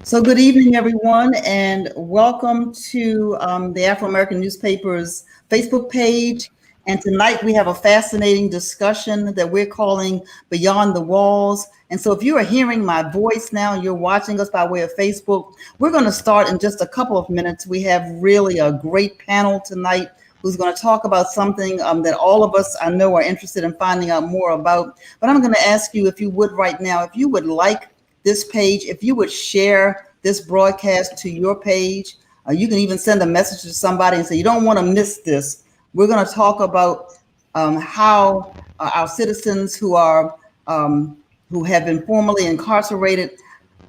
So good evening, everyone, and welcome to the Afro-American Newspaper's Facebook page. And tonight we have a fascinating discussion that we're calling Beyond the Walls. And so if you are hearing my voice now and you're watching us by way of Facebook, we're going to start in just a couple of minutes. We have really a great panel tonight who's going to talk about something that all of us I know are interested in finding out more about. But I'm going to ask you, if you would right now, if you would like this page, if you would share this broadcast to your page. You can even send a message to somebody and say, you don't want to miss this. We're going to talk about how our citizens who have been formerly incarcerated,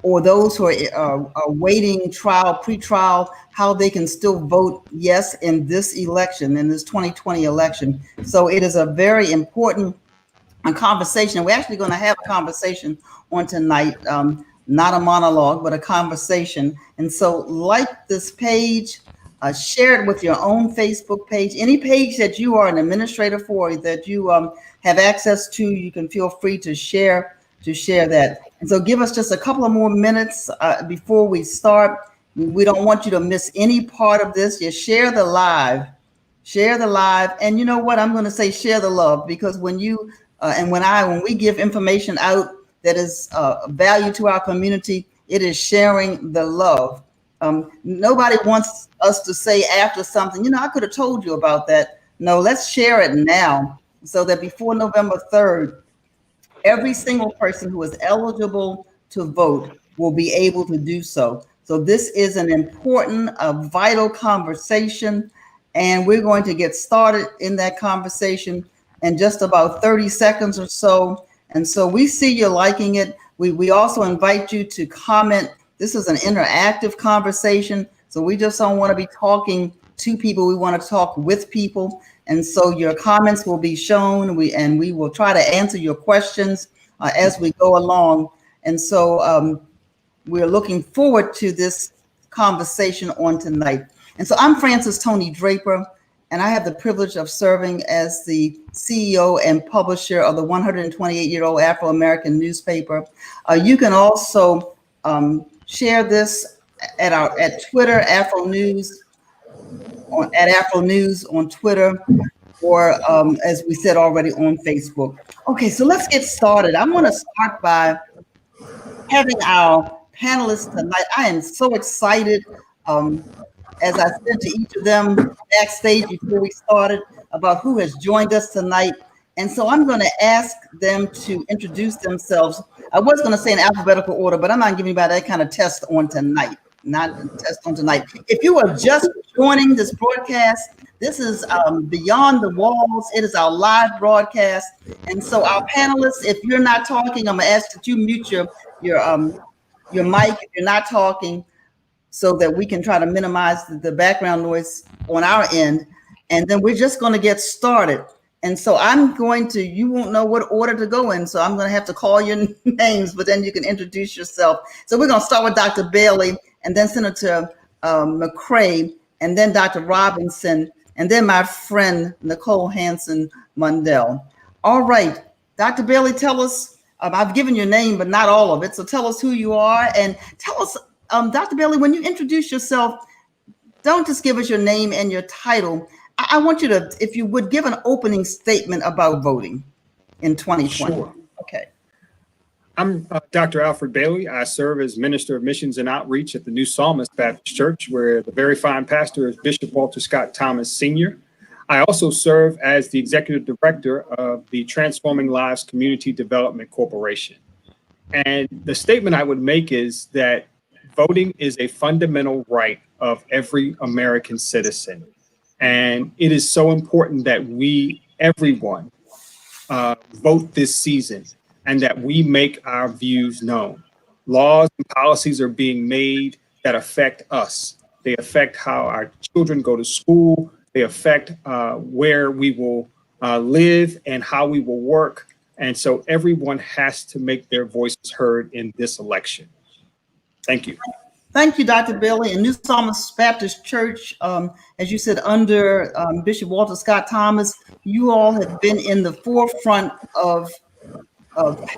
or those who are awaiting trial, pre-trial, how they can still vote yes in this election, in this 2020 election. So it is a very important conversation. We're actually going to have a conversation on tonight, not a monologue, but a conversation. And so like this page, share it with your own Facebook page, any page that you are an administrator for, that you have access to, you can feel free to share that. And so give us just a couple of more minutes before we start. We don't want you to miss any part of this. Just share the live. And you know what? I'm going to say share the love, because when you when we give information out that is value to our community, it is sharing the love. Nobody wants us to say after something, I could have told you about that. No, let's share it now, so that before November 3rd, every single person who is eligible to vote will be able to do so. So this is an important, vital conversation, and we're going to get started in that conversation in just about 30 seconds or so. And so we see you liking it. We also invite you to comment. This is an interactive conversation, so we just don't want to be talking to people. We want to talk with people. And so your comments will be shown, and we will try to answer your questions as we go along. And so we're looking forward to this conversation on tonight. And so I'm Toni Draper, and I have the privilege of serving as the CEO and publisher of the 128-year-old Afro-American newspaper. You can also share this at Twitter, Afro News, at Afro News on Twitter, or as we said already, on Facebook. Okay, so let's get started. I want to start by having our panelists tonight. I am so excited. As I said to each of them backstage before we started, about who has joined us tonight. And so I'm going to ask them to introduce themselves. I was going to say in alphabetical order, but I'm not giving anybody that kind of test on tonight. If you are just joining this broadcast, this is Beyond the Walls. It is our live broadcast. And so our panelists, if you're not talking, I'm going to ask that you mute your mic if you're not talking, so that we can try to minimize the background noise on our end. And then we're just going to get started. And so you won't know what order to go in. So I'm going to have to call your names, but then you can introduce yourself. So we're going to start with Dr. Bailey, and then Senator McCray, and then Dr. Robinson, and then my friend, Nicole Hanson Mundell. All right, Dr. Bailey, tell us, I've given your name, but not all of it. So tell us who you are, and tell us, Dr. Bailey, when you introduce yourself, don't just give us your name and your title. I want you to, if you would, give an opening statement about voting in 2020. Sure. Okay. I'm Dr. Alfred Bailey. I serve as Minister of Missions and Outreach at the New Psalmist Baptist Church, where the very fine pastor is Bishop Walter Scott Thomas Sr. I also serve as the Executive Director of the Transforming Lives Community Development Corporation. And the statement I would make is that voting is a fundamental right of every American citizen. And it is so important that everyone, vote this season, and that we make our views known. Laws and policies are being made that affect us. They affect how our children go to school. They affect where we will live and how we will work. And so everyone has to make their voices heard in this election. Thank you. Thank you, Dr. Bailey. And New Psalmist Baptist Church, as you said, under Bishop Walter Scott Thomas, you all have been in the forefront of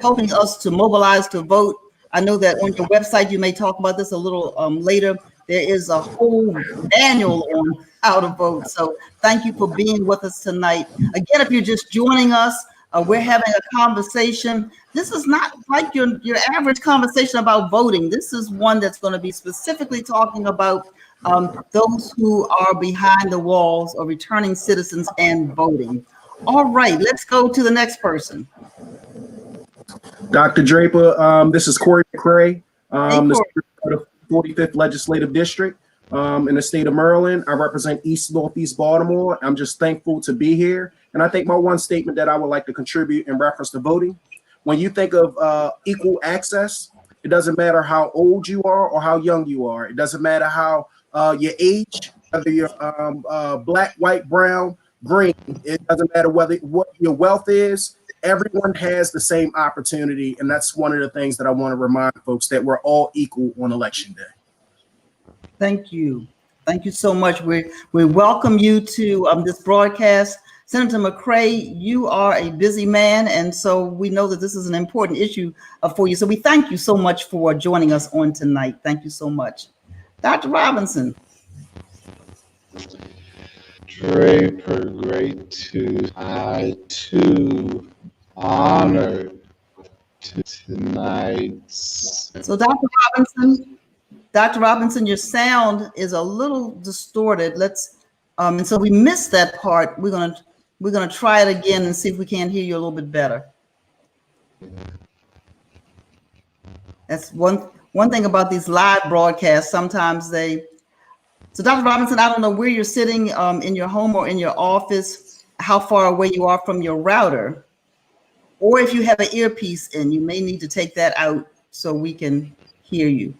helping us to mobilize to vote I know that on your website, you may talk about this a little later. There is a whole manual on how to vote. So thank you for being with us tonight. Again, if you're just joining us, we're having a conversation. This is not like your average conversation about voting. This is one that's going to be specifically talking about those who are behind the walls or returning citizens and voting. All right, let's go to the next person. Dr. Draper, this is Cory McCray, Hey, the Cory. Speaker of the 45th Legislative District in the state of Maryland. I represent East Northeast Baltimore. I'm just thankful to be here. And I think my one statement that I would like to contribute in reference to voting, when you think of equal access, it doesn't matter how old you are or how young you are. It doesn't matter how your age, whether you're black, white, brown, green. It doesn't matter what your wealth is. Everyone has the same opportunity, and that's one of the things that I want to remind folks, that we're all equal on election day. Thank you. Thank you so much. We welcome you to this broadcast. Senator McCray, you are a busy man, and so we know that this is an important issue for you. So we thank you so much for joining us on tonight. Thank you so much. Dr. Robinson. Draper, great to I too honored to tonight's. So Dr. Robinson, your sound is a little distorted. Let's and so we missed that part. We're gonna try it again and see if we can hear you a little bit better. That's one thing about these live broadcasts. Sometimes So Dr. Robinson, I don't know where you're sitting in your home or in your office, how far away you are from your router, or if you have an earpiece in, you may need to take that out so we can hear you.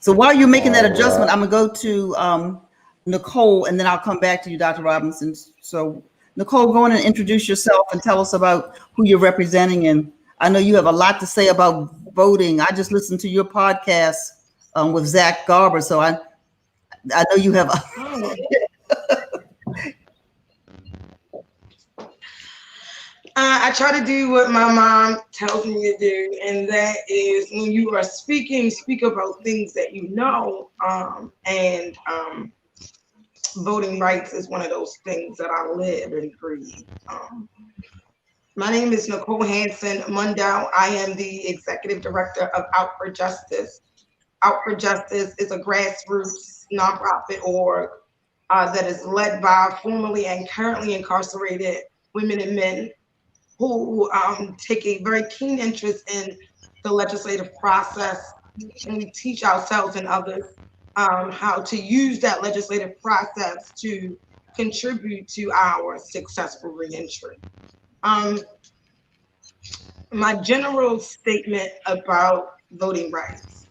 So while you're making that adjustment, I'm gonna go to Nicole, and then I'll come back to you, Dr. Robinson. So Nicole, go on and introduce yourself and tell us about who you're representing. And I know you have a lot to say about voting. I just listened to your podcast with Zach Garber, so I know you have. I try to do what my mom tells me to do, and that is when you are speaking, speak about things that you know, and voting rights is one of those things that I live and breathe. My name is Nicole Hanson Mundell. I am the executive director of Out for Justice. Out for Justice is a grassroots nonprofit org that is led by formerly and currently incarcerated women and men who take a very keen interest in the legislative process, and we teach ourselves and others how to use that legislative process to contribute to our successful reentry. My general statement about voting rights.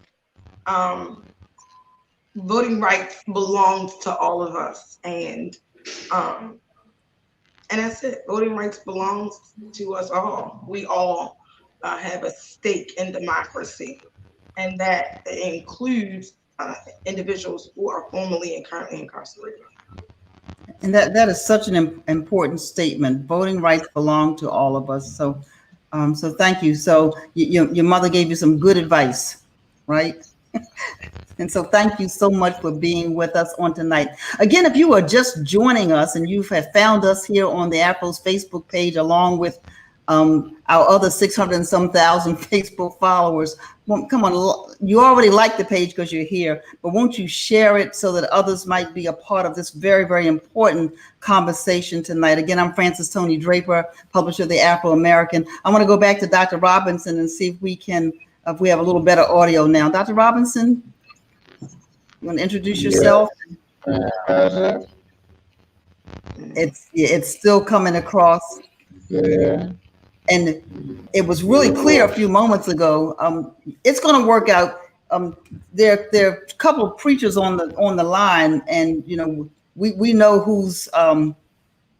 Voting rights belongs to all of us, and that's it. Voting rights belongs to us all. We all have a stake in democracy, and that includes individuals who are formerly and currently incarcerated. And that is such an important statement. Voting rights belong to all of us. So, so thank you. So your mother gave you some good advice, right? And so thank you so much for being with us on tonight. Again, if you are just joining us and you have found us here on the Afro's Facebook page, along with our other 600 and some thousand Facebook followers, well, come on, you already like the page because you're here, but won't you share it so that others might be a part of this very, very important conversation tonight? Again, I'm Frances Toni Draper, publisher of the Afro American. I want to go back to Dr. Robinson and see if we have a little better audio now. Dr. Robinson, you want to introduce yourself? Yeah. It's still coming across. Yeah. And it was really clear a few moments ago. It's going to work out. There are a couple of preachers on the line, and we know who's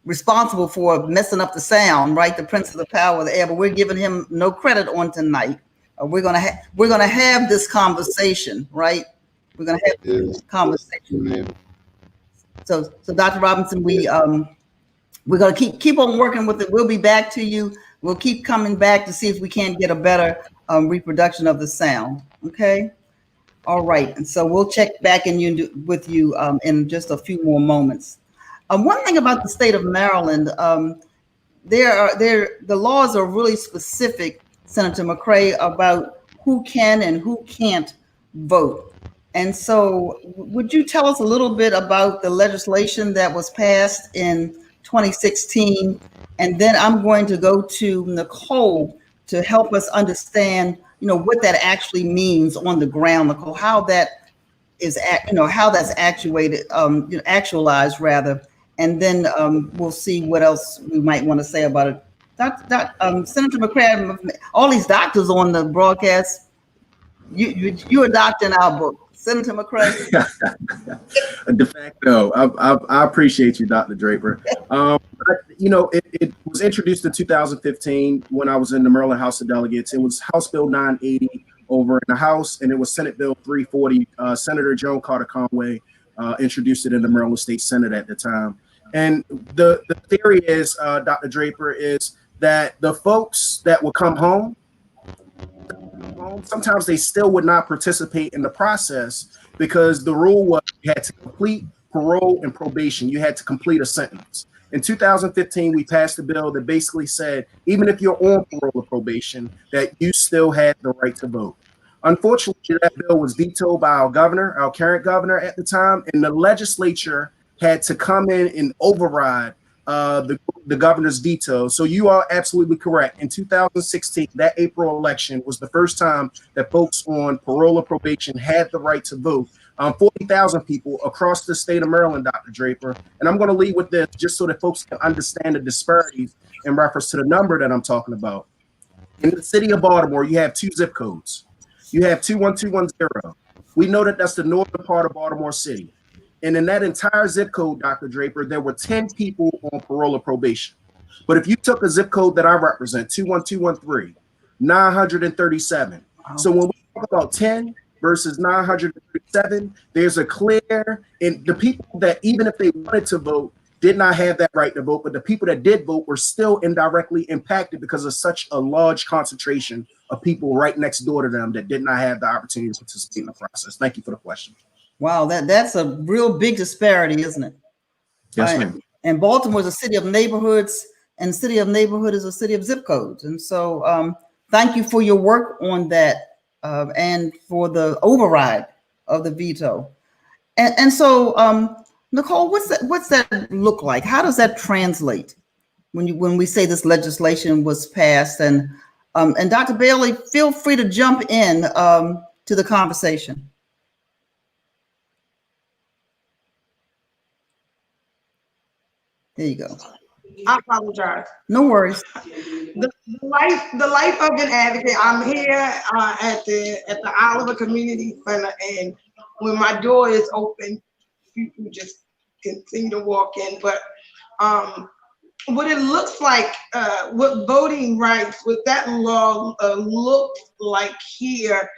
responsible for messing up the sound, right? The Prince of the Power of the Air, but we're giving him no credit on tonight. We're gonna have this conversation, right? We're gonna have this conversation. So Dr. Robinson, we're gonna keep on working with it. We'll be back to you. We'll keep coming back to see if we can get a better reproduction of the sound. Okay. All right. And so we'll check back with you in just a few more moments. One thing about the state of Maryland, the laws are really specific, Senator McCray, about who can and who can't vote. And so would you tell us a little bit about the legislation that was passed in 2016? And then I'm going to go to Nicole to help us understand, what that actually means on the ground, Nicole, how that is, how that's actualized rather. And then we'll see what else we might want to say about it. Senator McCray, all these doctors on the broadcast, you're a doctor in our book. Senator McCray. De facto, I appreciate you, Dr. Draper. It was introduced in 2015 when I was in the Maryland House of Delegates. It was House Bill 980 over in the House, and it was Senate Bill 340. Senator Joan Carter Conway introduced it in the Maryland State Senate at the time. And the theory is, Dr. Draper, is that the folks that would come home, sometimes they still would not participate in the process because the rule was you had to complete parole and probation. You had to complete a sentence. In 2015, we passed a bill that basically said, even if you're on parole or probation, that you still had the right to vote. Unfortunately, that bill was vetoed by our current governor at the time, and the legislature had to come in and override the governor's veto. So you are absolutely correct. In 2016, that April election was the first time that folks on parole or probation had the right to vote. 40,000 people across the state of Maryland, Dr. Draper. And I'm going to lead with this just so that folks can understand the disparities in reference to the number that I'm talking about. In the city of Baltimore, you have 2 zip codes. You have 21210. We know that that's the northern part of Baltimore City. And in that entire zip code, Dr. Draper, there were 10 people on parole or probation. But if you took a zip code that I represent, 21213, 937. Wow. So when we talk about 10 versus 937, there's a clear, and the people that even if they wanted to vote, did not have that right to vote, but the people that did vote were still indirectly impacted because of such a large concentration of people right next door to them that did not have the opportunity to participate in the process. Thank you for the question. Wow, that's a real big disparity, isn't it? Yes, ma'am. And Baltimore is a city of neighborhoods, and city of neighborhood is a city of zip codes. And so thank you for your work on that and for the override of the veto. And so, Nicole, what's that look like? How does that translate when we say this legislation was passed? And Dr. Bailey, feel free to jump in to the conversation. There you go. I apologize. No worries. The life of an advocate. I'm here at the Oliver Community Center, and when my door is open, people just continue to walk in. But what it looks like, what voting rights, what that law looks like here,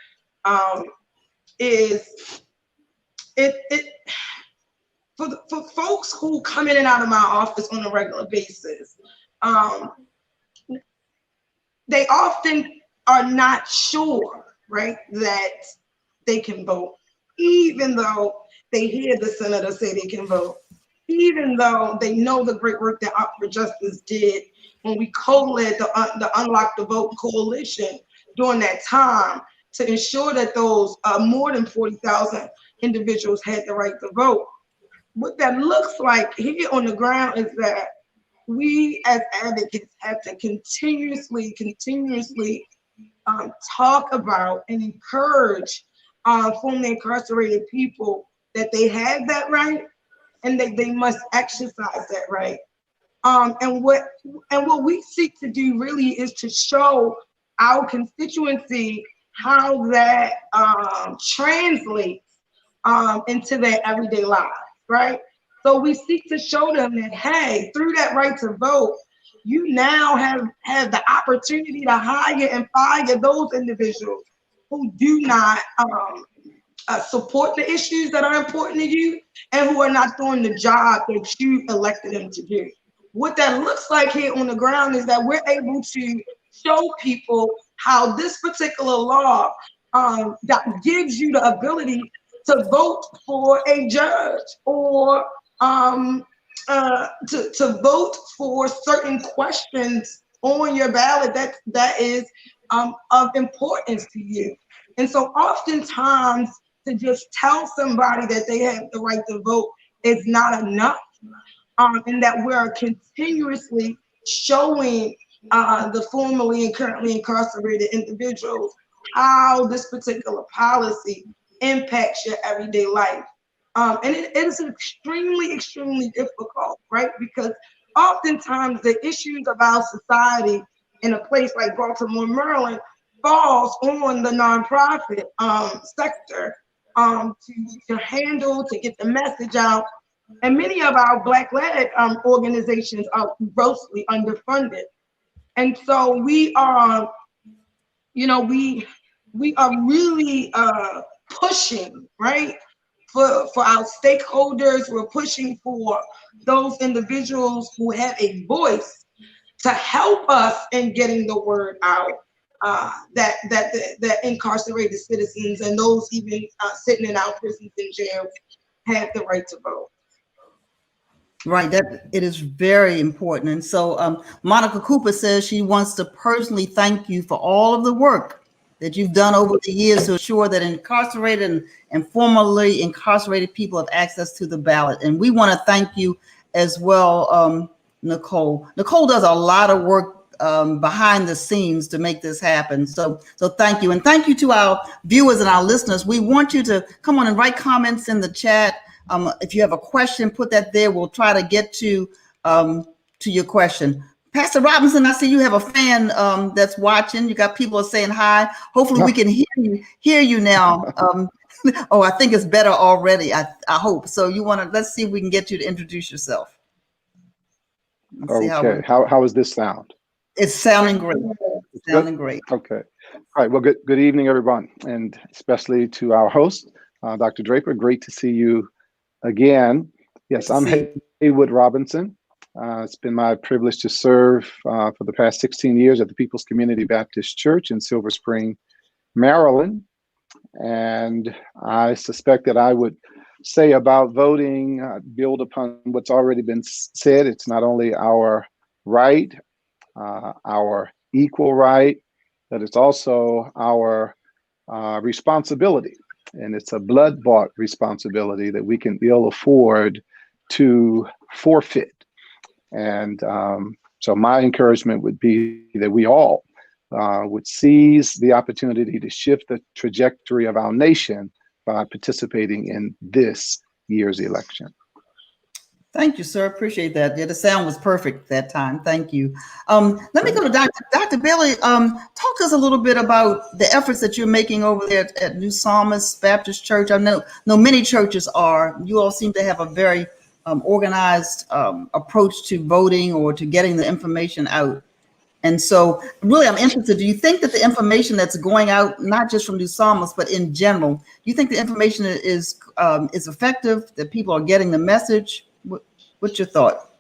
is it. For folks who come in and out of my office on a regular basis, they often are not sure, right, that they can vote, even though they hear the senator say they can vote, even though they know the great work that Afro Justice did when we co-led the Unlock the Vote coalition during that time to ensure that those more than 40,000 individuals had the right to vote. What that looks like here on the ground is that we as advocates have to continuously talk about and encourage formerly incarcerated people that they have that right and that they must exercise that right. And what we seek to do really is to show our constituency how that translates into their everyday lives. Right? So we seek to show them that, hey, through that right to vote, you now have the opportunity to hire and fire those individuals who do not support the issues that are important to you and who are not doing the job that you elected them to do. What that looks like here on the ground is that we're able to show people how this particular law that gives you the ability to vote for a judge or to vote for certain questions on your ballot that is of importance to you. And so oftentimes to just tell somebody that they have the right to vote is not enough, and that we're continuously showing the formerly and currently incarcerated individuals how this particular policy impacts your everyday life. And it is extremely, extremely difficult, right? Because oftentimes the issues of our society in a place like Baltimore, Maryland, falls on the nonprofit sector to handle, to get the message out. And many of our Black-led organizations are grossly underfunded. And so we are, we are really pushing, right, for our stakeholders. We're pushing for those individuals who have a voice to help us in getting the word out, that incarcerated citizens and those even sitting in our prisons and jails have the right to vote. Right, that it is very important. And so Monica Cooper says she wants to personally thank you for all of the work that you've done over the years to ensure that incarcerated and formerly incarcerated people have access to the ballot. And we want to thank you as well, Nicole. Nicole does a lot of work behind the scenes to make this happen. So thank you. And thank you to our viewers and our listeners. We want you to come on and write comments in the chat. If you have a question, put that there. We'll try to get to your question. Pastor Robinson, I see you have a fan that's watching. You got people saying hi. Hopefully we can hear you now. Oh, I think it's better already. I hope. So let's see if we can get you to introduce yourself. Okay. How is this sound? It's sounding great. It's sounding great. Okay. All right. Well, good evening, everyone, and especially to our host, Dr. Draper. Great to see you again. Yes, I'm Haywood Robinson. It's been my privilege to serve for the past 16 years at the People's Community Baptist Church in Silver Spring, Maryland. And I suspect that I would say about voting, build upon what's already been said. It's not only our right, our equal right, but it's also our responsibility. And it's a blood-bought responsibility that we can ill afford to forfeit. And so my encouragement would be that we all would seize the opportunity to shift the trajectory of our nation by participating in this year's election. Thank you, sir. Appreciate that. Yeah, the sound was perfect that time. Thank you. Let me go to Dr. Bailey. Talk to us a little bit about the efforts that you're making over there at New Psalmist Baptist Church. I know many churches are. You all seem to have a very organized approach to voting or to getting the information out. And so really, I'm interested. Do you think that the information that's going out, not just from New Psalmist, but in general, do you think the information is effective, that people are getting the message? What's your thought?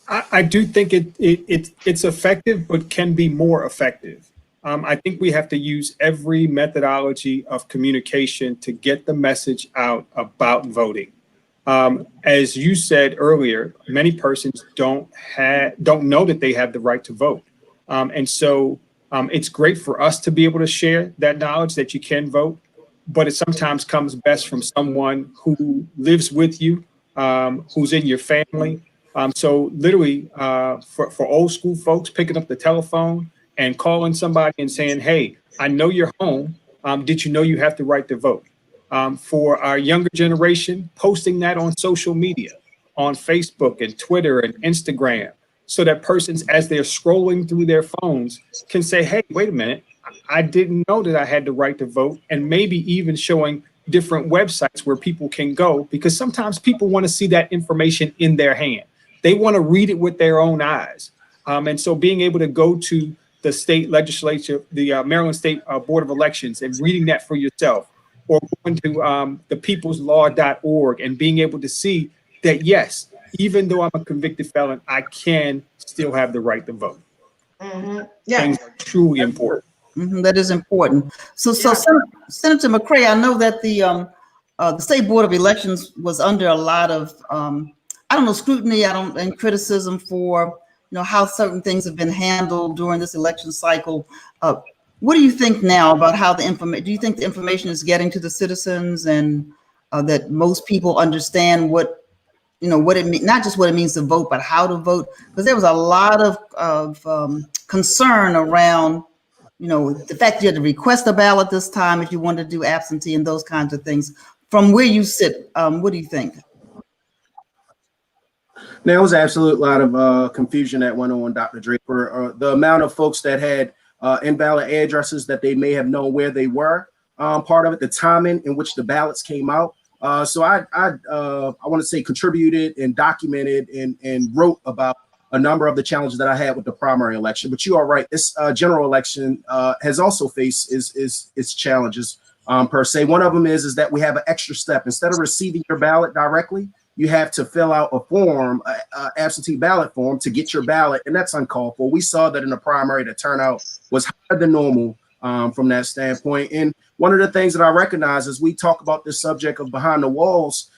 I do think it's effective, but can be more effective. I think we have to use every methodology of communication to get the message out about voting. As you said earlier, many persons don't know that they have the right to vote. And so it's great for us to be able to share that knowledge that you can vote, but it sometimes comes best from someone who lives with you, who's in your family. So literally for old school folks, picking up the telephone and calling somebody and saying, hey, I know you're home. Did you know you have the right to vote? For our younger generation, posting that on social media, on Facebook and Twitter and Instagram, so that persons, as they're scrolling through their phones, can say, hey, wait a minute, I didn't know that I had the right to vote, and maybe even showing different websites where people can go, because sometimes people want to see that information in their hand. They want to read it with their own eyes. And so being able to go to the state legislature, the Maryland State Board of Elections, and reading that for yourself, or going to thepeopleslaw.org and being able to see that, yes, even though I'm a convicted felon, I can still have the right to vote. Yeah. Things are truly important. That is important. So Senator McCray, I know that the State Board of Elections was under a lot of, I don't know, scrutiny, and criticism for, how certain things have been handled during this election cycle. What do you think now about how do you think the information is getting to the citizens, and that most people understand what it means, not just what it means to vote, but how to vote? Because there was a lot of concern around, the fact you had to request a ballot this time if you wanted to do absentee and those kinds of things. From where you sit, what do you think? There was absolute lot of confusion that went on, Dr. Draper. The amount of folks that had invalid addresses that they may have known where they were, part of it, the timing in which the ballots came out. So I want to say contributed and documented and wrote about a number of the challenges that I had with the primary election. But you are right. This general election has also faced its challenges per se. One of them is that we have an extra step. Instead of receiving your ballot directly, you have to fill out a form, absentee ballot form, to get your ballot, and that's uncalled for. We saw that in the primary, the turnout was higher than normal from that standpoint. And one of the things that I recognize as we talk about this subject of behind the walls,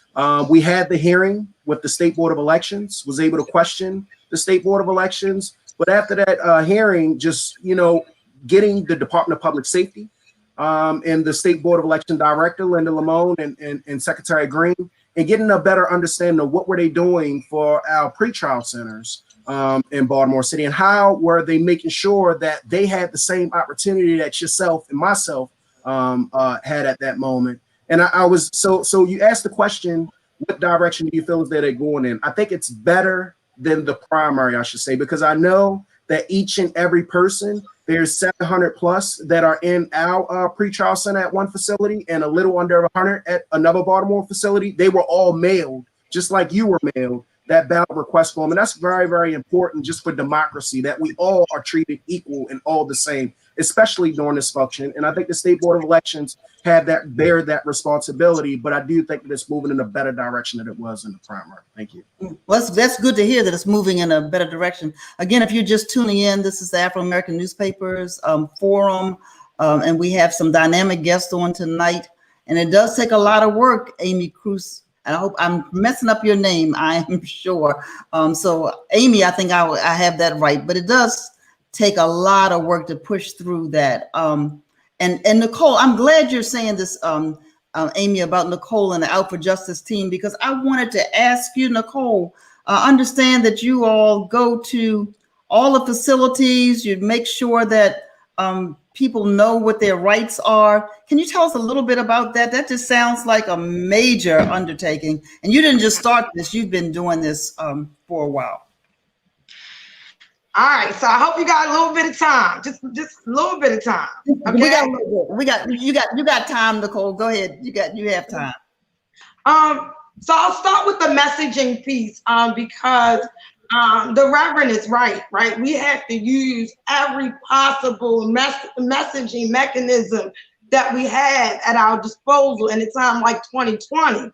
we had the hearing with the State Board of Elections, was able to question the State Board of Elections. But after that hearing, just, getting the Department of Public Safety and the State Board of Election Director, Linda Lamone, and Secretary Green, and getting a better understanding of what were they doing for our pretrial centers in Baltimore City, and how were they making sure that they had the same opportunity that yourself and myself had at that moment. And I was, so you asked the question, what direction do you feel is that they're going in? I think it's better than the primary, I should say, because I know that each and every person, there's 700 plus that are in our pretrial center at one facility and a little under 100 at another Baltimore facility. They were all mailed, just like you were mailed, that ballot request form. And that's very, very important just for democracy, that we all are treated equal and all the same, especially during this function. And I think the State Board of Elections bear that responsibility, but I do think that it's moving in a better direction than it was in the primary. Thank you. Well, that's good to hear that it's moving in a better direction. Again, if you're just tuning in, this is the Afro-American Newspapers Forum, and we have some dynamic guests on tonight. And it does take a lot of work, Amy Cruz. And I hope I'm messing up your name, I am sure. So Amy, I think I have that right, but it does take a lot of work to push through that. And Nicole, I'm glad you're saying this, Amy, about Nicole and the Out for Justice team, because I wanted to ask you, Nicole, understand that you all go to all the facilities, you make sure that people know what their rights are. Can you tell us a little bit about that? That just sounds like a major undertaking. And you didn't just start this, you've been doing this for a while. All right, so I hope you got a little bit of time, just a little bit of time. Okay? You got time, Nicole. Go ahead. You have time. So I'll start with the messaging piece because the Reverend is right? We have to use every possible messaging mechanism that we have at our disposal in a time like 2020.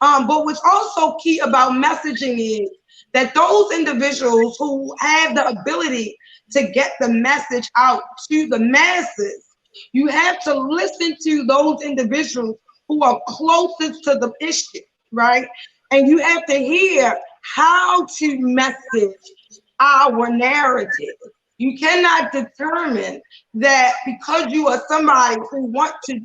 But what's also key about messaging is that those individuals who have the ability to get the message out to the masses, you have to listen to those individuals who are closest to the issue, right? And you have to hear how to message our narrative. You cannot determine that because you are somebody who want to,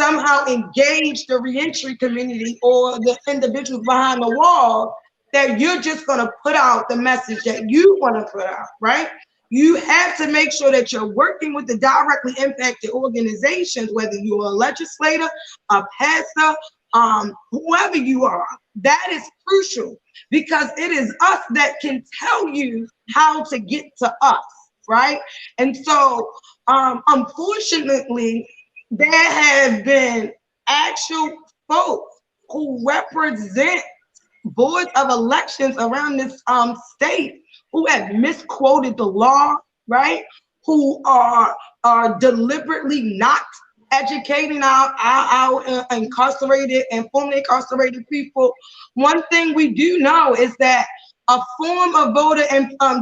somehow engage the reentry community or the individuals behind the wall, that you're just going to put out the message that you want to put out, right? You have to make sure that you're working with the directly impacted organizations, whether you're a legislator, a pastor, whoever you are. That is crucial because it is us that can tell you how to get to us, right? And so, unfortunately, there have been actual folks who represent boards of elections around this state who have misquoted the law, right? Who are deliberately not educating our incarcerated and formerly incarcerated people. One thing we do know is that a form of voter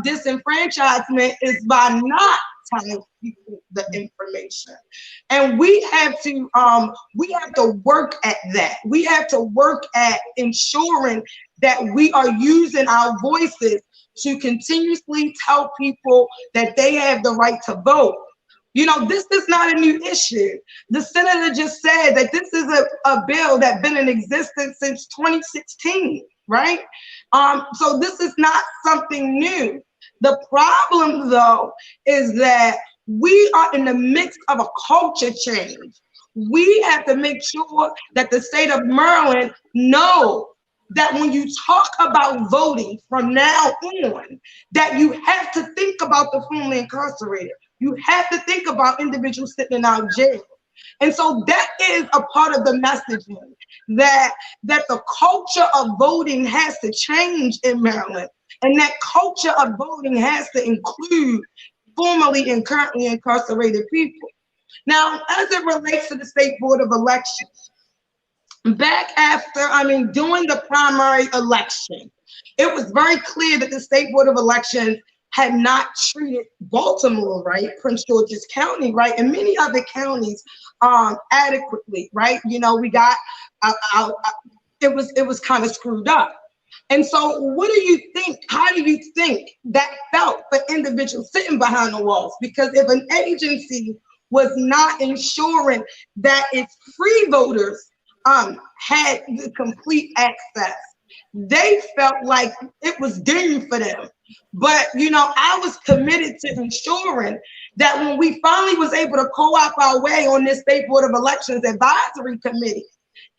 disenfranchisement is by not telling people the information. And we have to work at that. We have to work at ensuring that we are using our voices to continuously tell people that they have the right to vote. You know, this is not a new issue. The senator just said that this is a bill that's been in existence since 2016, right? So this is not something new. The problem, though, is that we are in the midst of a culture change. We have to make sure that the state of Maryland knows that when you talk about voting from now on, that you have to think about the formerly incarcerated. You have to think about individuals sitting in our jail. And so that is a part of the messaging, that the culture of voting has to change in Maryland. And that culture of voting has to include formerly and currently incarcerated people. Now, as it relates to the State Board of Elections, during the primary election, it was very clear that the State Board of Elections had not treated Baltimore right, Prince George's County right, and many other counties adequately, right? You know, we got it was kind of screwed up. And so what do you think, how do you think that felt for individuals sitting behind the walls? Because if an agency was not ensuring that its free voters had the complete access, they felt like it was doomed for them. But, you know, I was committed to ensuring that when we finally was able to co-op our way on this State Board of Elections Advisory Committee,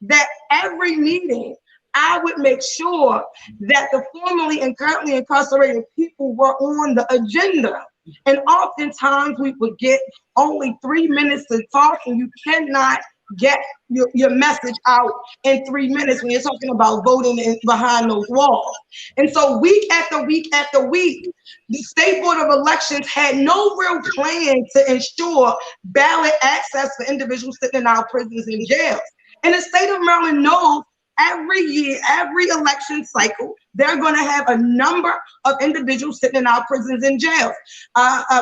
that every meeting, I would make sure that the formerly and currently incarcerated people were on the agenda. And oftentimes we would get only 3 minutes to talk, and you cannot get your message out in 3 minutes when you're talking about voting behind those walls. And so week after week after week, the State Board of Elections had no real plan to ensure ballot access for individuals sitting in our prisons and jails. And the state of Maryland knows every year, every election cycle, they're going to have a number of individuals sitting in our prisons and jails.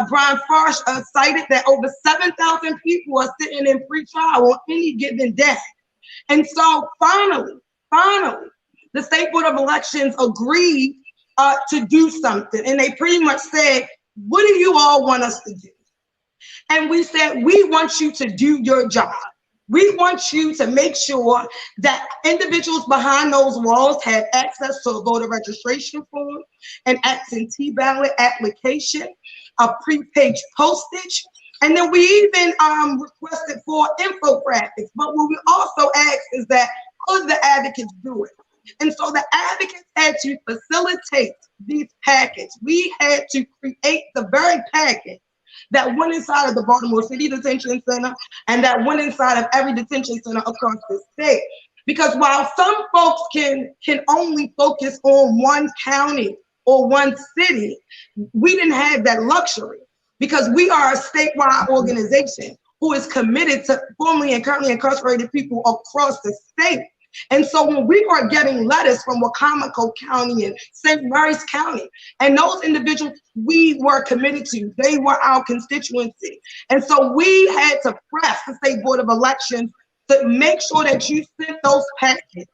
Brian Farsh cited that over 7,000 people are sitting in pre-trial on any given day. And so finally, the State Board of Elections agreed to do something. And they pretty much said, what do you all want us to do? And we said, we want you to do your job. We want you to make sure that individuals behind those walls have access to a voter registration form, an absentee ballot application, a pre-page postage, and then we even requested for infographics. But what we also asked is that could the advocates do it? And so the advocates had to facilitate these packets. We had to create the very packet that went inside of the Baltimore City Detention Center and that went inside of every detention center across the state. Because while some folks can only focus on one county or one city, we didn't have that luxury because we are a statewide organization who is committed to formerly and currently incarcerated people across the state. And so when we were getting letters from Wacomico County and St. Mary's County, and those individuals we were committed to, they were our constituency. And so we had to press the State Board of Elections to make sure that you sent those packets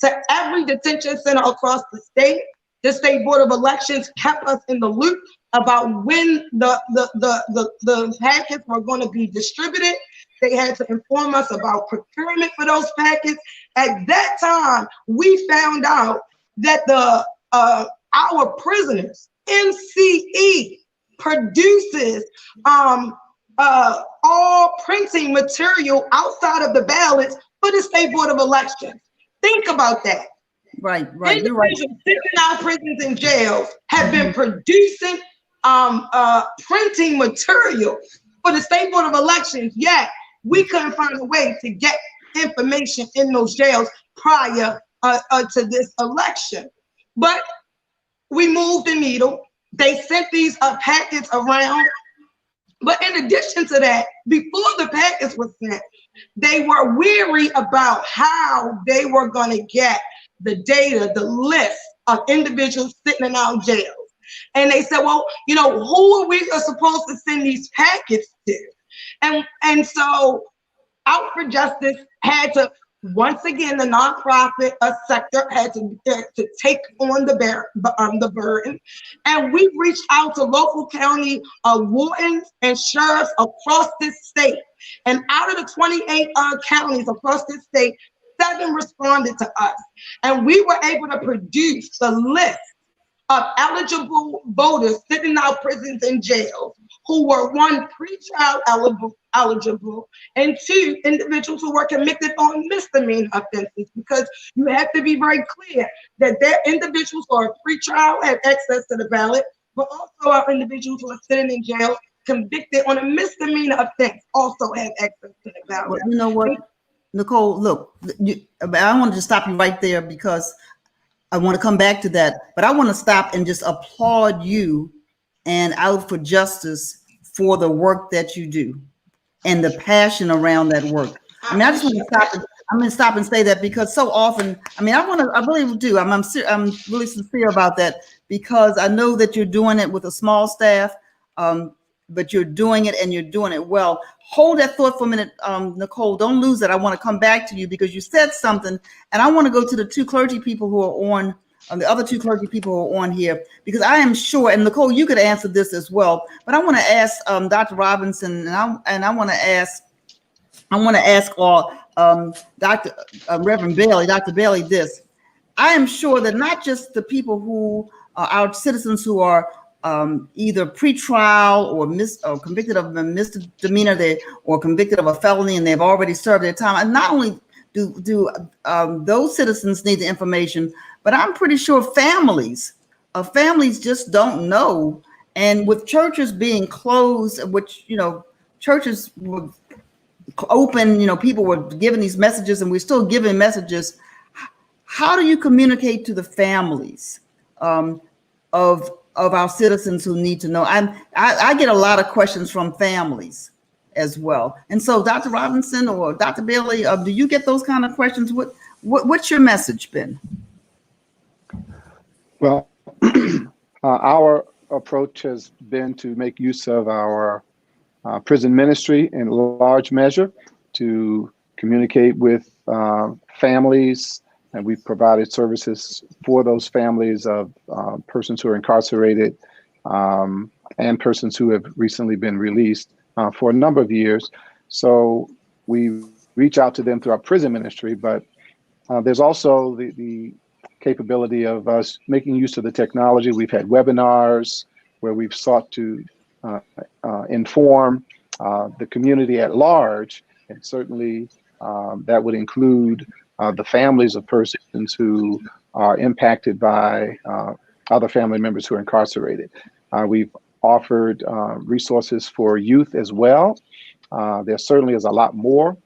to every detention center across the state. The State Board of Elections kept us in the loop about when the packets were going to be distributed. They had to inform us about procurement for those packets. At that time, we found out that our prisoners, MCE, produces all printing material outside of the ballots for the State Board of Elections. Think about that. Right. You're right. Individuals sitting in our prisons and jails have been producing printing material for the State Board of Elections, yet we couldn't find a way to get information in those jails prior to this election. But we moved the needle. They sent these packets around. But in addition to that, before the packets were sent, they were weary about how they were going to get the data, the list of individuals sitting in our jails. And they said, well, you know, who are we supposed to send these packets to? And so Out for Justice had to, once again, the nonprofit sector had to take on the burden. And we reached out to local county wardens and sheriffs across this state. And out of the 28 counties across this state, 7 responded to us. And we were able to produce the list of eligible voters sitting in our prisons and jails who were, 1, pre-trial eligible, and 2, individuals who were convicted on misdemeanor offenses, because you have to be very clear that there are individuals who are pre-trial have access to the ballot, but also our individuals who are sitting in jail convicted on a misdemeanor offense also have access to the ballot. Well, you know what, Nicole, look, I wanted to stop you right there because I want to come back to that, but I want to stop and just applaud you and Out for Justice for the work that you do and the passion around that work. I mean, I just want to stop. I'm going to stop and say that because so often, I mean, I really do. I'm really sincere about that because I know that you're doing it with a small staff, but you're doing it and you're doing it well. Hold that thought for a minute, Nicole. Don't lose it. I want to come back to you because you said something, and I want to go to the 2 clergy people who are on, the other 2 clergy people who are on here, because I am sure, and Nicole, you could answer this as well, but I want to ask Dr. Robinson, and I want to ask Dr. Reverend Bailey, Dr. Bailey, this. I am sure that not just the people who are our citizens who are either pre-trial or convicted of a misdemeanor, or convicted of a felony and they've already served their time. And not only do those citizens need the information, but I'm pretty sure families just don't know. And with churches being closed, which, you know, churches were open, you know, people were giving these messages and we're still giving messages. How do you communicate to the families of our citizens who need to know? I get a lot of questions from families as well. And so Dr. Robinson or Dr. Bailey, do you get those kind of questions? What's your message been? Well, our approach has been to make use of our prison ministry in large measure to communicate with families, and we've provided services for those families of persons who are incarcerated and persons who have recently been released for a number of years. So we reach out to them through our prison ministry, but there's also the capability of us making use of the technology. We've had webinars where we've sought to inform the community at large, and certainly that would include the families of persons who are impacted by other family members who are incarcerated. We've offered resources for youth as well. There certainly is a lot more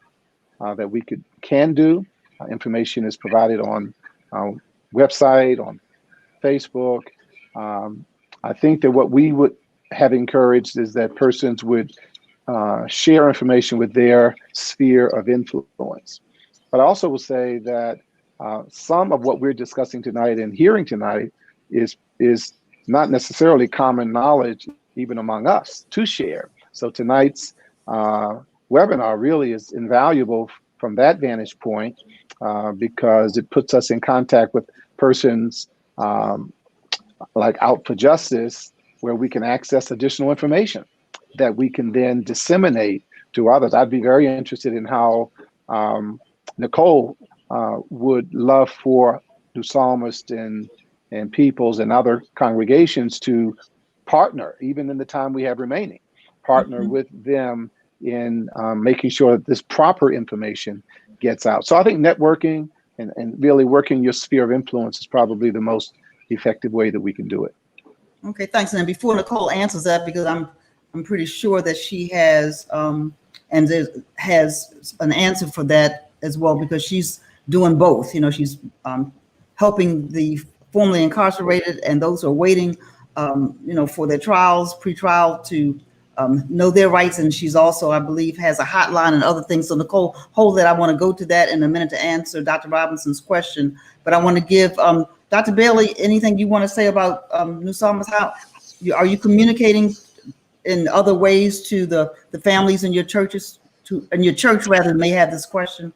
that we can do. Information is provided on our website, on Facebook. I think that what we would have encouraged is that persons would share information with their sphere of influence. But I also will say that some of what we're discussing tonight and hearing tonight is not necessarily common knowledge even among us to share. So tonight's webinar really is invaluable from that vantage point because it puts us in contact with persons like Out for Justice, where we can access additional information that we can then disseminate to others. I'd be very interested in how Nicole would love for New Psalmist and Peoples and other congregations to partner, even in the time we have remaining, partner with them in making sure that this proper information gets out. So I think networking and really working your sphere of influence is probably the most effective way that we can do it. Okay, thanks. And before Nicole answers that, because I'm pretty sure that she has has an answer for that as well, because she's doing both. You know, she's helping the formerly incarcerated and those who are waiting, you know, for their trials, pre-trial, to know their rights. And she's also, I believe, has a hotline and other things. So Nicole, hold that. I want to go to that in a minute to answer Dr. Robinson's question, but I want to give Dr. Bailey, anything you want to say about New Psalmist? Are you communicating in other ways to the families in your churches, in your church rather, may have this question?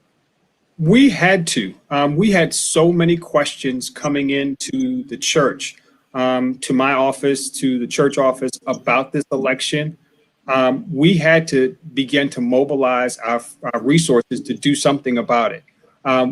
We had to. We had so many questions coming into the church, to my office, to the church office about this election. We had to begin to mobilize our resources to do something about it.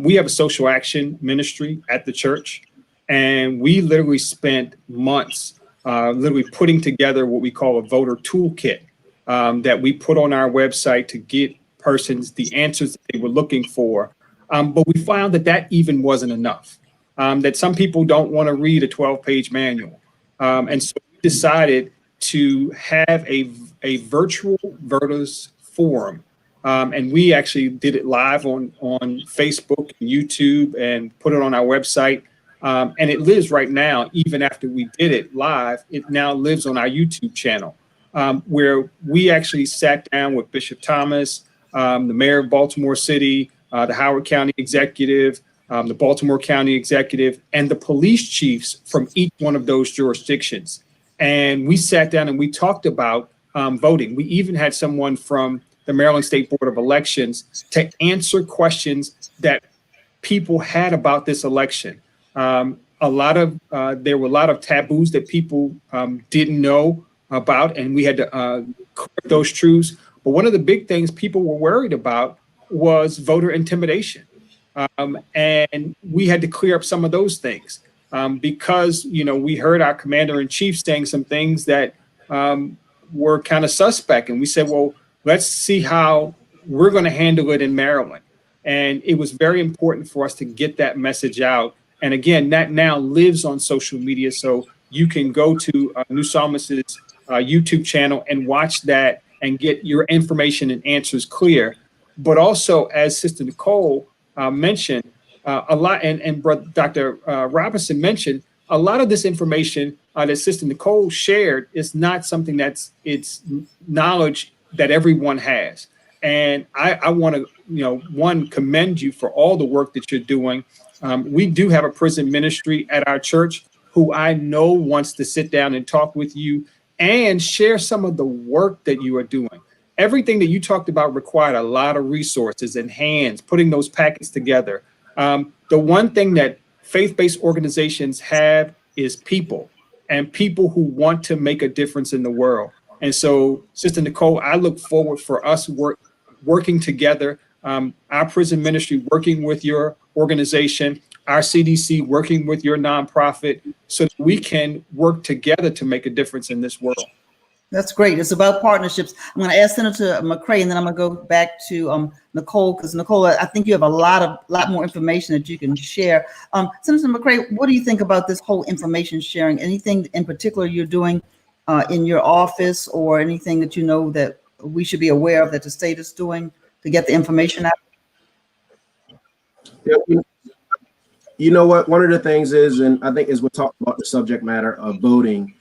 We have a social action ministry at the church, and we literally spent months literally putting together what we call a voter toolkit that we put on our website to get persons the answers that they were looking for. But we found that even wasn't enough, that some people don't want to read a 12-page manual. And so we decided to have a virtual voters forum. And we actually did it live on Facebook and YouTube and put it on our website. And it lives right now, even after we did it live, it now lives on our YouTube channel, where we actually sat down with Bishop Thomas, the mayor of Baltimore City, the Howard County executive, the Baltimore County executive, and the police chiefs from each one of those jurisdictions. And we sat down and we talked about voting. We even had someone from the Maryland State Board of Elections to answer questions that people had about this election. There were a lot of taboos that people didn't know about, and we had to correct those truths. But one of the big things people were worried about was voter intimidation. And we had to clear up some of those things because, we heard our commander-in-chief saying some things that were kind of suspect. And we said, well, let's see how we're going to handle it in Maryland. And it was very important for us to get that message out. And again, that now lives on social media. So you can go to New Psalmist's YouTube channel and watch that and get your information and answers clear. But also, as Sister Nicole mentioned, a lot, and Dr. Robinson mentioned, a lot of this information that Sister Nicole shared is not something it's knowledge that everyone has. And I want to, commend you for all the work that you're doing. We do have a prison ministry at our church who I know wants to sit down and talk with you and share some of the work that you are doing. Everything that you talked about required a lot of resources and hands, putting those packets together. The one thing that faith-based organizations have is people, and people who want to make a difference in the world. And so, Sister Nicole, I look forward for us working together, our prison ministry working with your organization, our CDC working with your nonprofit, so that we can work together to make a difference in this world. That's great. It's about partnerships. I'm going to ask Senator McCray, and then I'm going to go back to Nicole, because Nicole, I think you have a lot more information that you can share. Senator McCray, what do you think about this whole information sharing? Anything in particular you're doing in your office, or anything that you know that we should be aware of that the state is doing to get the information out? Yeah, you know what? One of the things is, and I think as we're talking about the subject matter of voting,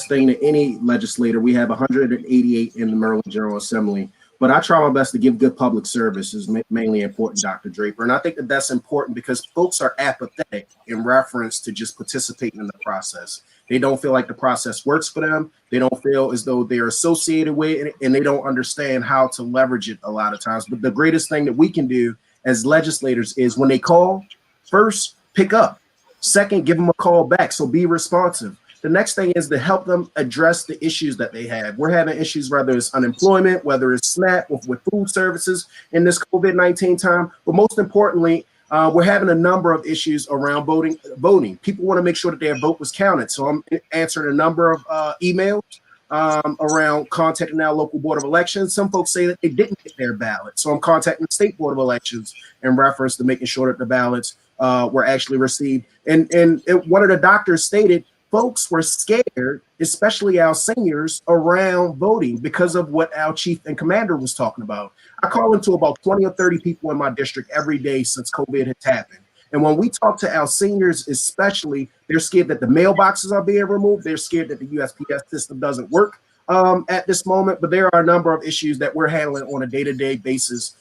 thing to any legislator, we have 188 in the Maryland General Assembly, but I try my best to give good public service is mainly important, Dr. Draper. And I think that that's important because folks are apathetic in reference to just participating in the process. They don't feel like the process works for them. They don't feel as though they're associated with it, and they don't understand how to leverage it a lot of times. But the greatest thing that we can do as legislators is when they call, first, pick up. Second, give them a call back. So be responsive. The next thing is to help them address the issues that they have. We're having issues, whether it's unemployment, whether it's SNAP, with food services in this COVID-19 time. But most importantly, we're having a number of issues around voting. People want to make sure that their vote was counted. So I'm answering a number of emails around contacting our local Board of Elections. Some folks say that they didn't get their ballot. So I'm contacting the State Board of Elections in reference to making sure that the ballots were actually received. And one of the doctors stated, folks were scared, especially our seniors, around voting because of what our chief and commander was talking about. I call into about 20 or 30 people in my district every day since COVID has happened. And when we talk to our seniors, especially, they're scared that the mailboxes are being removed. They're scared that the USPS system doesn't work at this moment. But there are a number of issues that we're handling on a day-to-day basis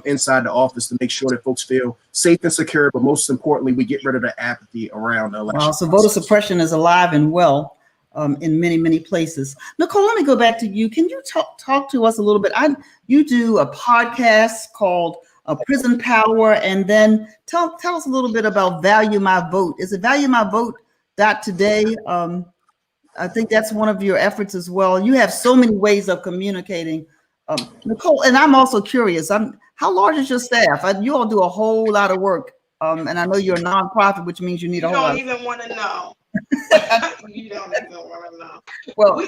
inside the office to make sure that folks feel safe and secure, but most importantly, we get rid of the apathy around the election. Wow, so voter suppression is alive and well in many, many places. Nicole, let me go back to you. Can you talk to us a little bit? You do a podcast called Prison Power, and then tell us a little bit about Value My Vote. Is it valuemyvote.today? I think that's one of your efforts as well. You have so many ways of communicating. Nicole, and I'm also curious, how large is your staff? You all do a whole lot of work. And I know you're a nonprofit, which means you need a whole lot. You don't even want to know. You don't even want to know. Well, we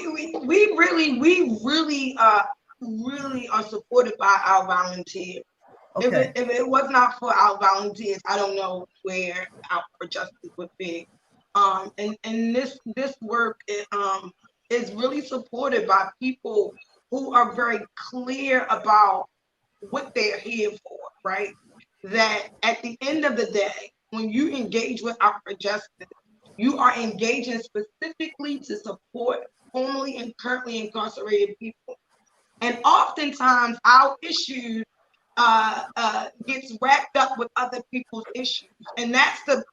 really are supported by our volunteers. Okay. If it was not for our volunteers, I don't know where Out for Justice would be. And this work is really supported by people who are very clear about what they're here for, right? That at the end of the day, when you engage with Out for Justice, you are engaging specifically to support formerly and currently incarcerated people. And oftentimes our issues gets wrapped up with other people's issues. And that's the